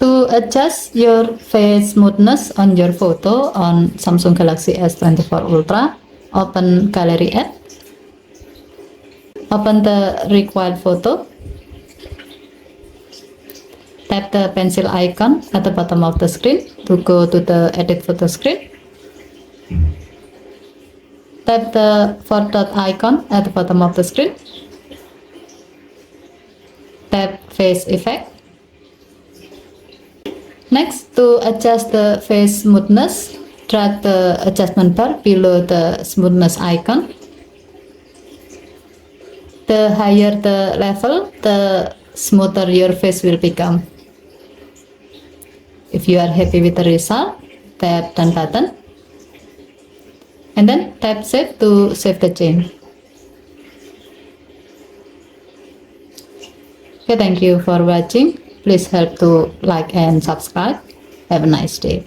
To adjust your face smoothness on your photo on Samsung Galaxy S24 Ultra, open Gallery app. Open the required photo. Tap the pencil icon at the bottom of the screen to go to the edit photo screen. Tap the 4-dot icon at the bottom of the screen. Tap face effect. Next, to adjust the face smoothness, drag the adjustment bar below the smoothness icon. The higher the level, the smoother your face will become. If you are happy with the result, tap done button and then tap save to save the change. Okay, thank you for watching. Please help to like and subscribe. Have a nice day.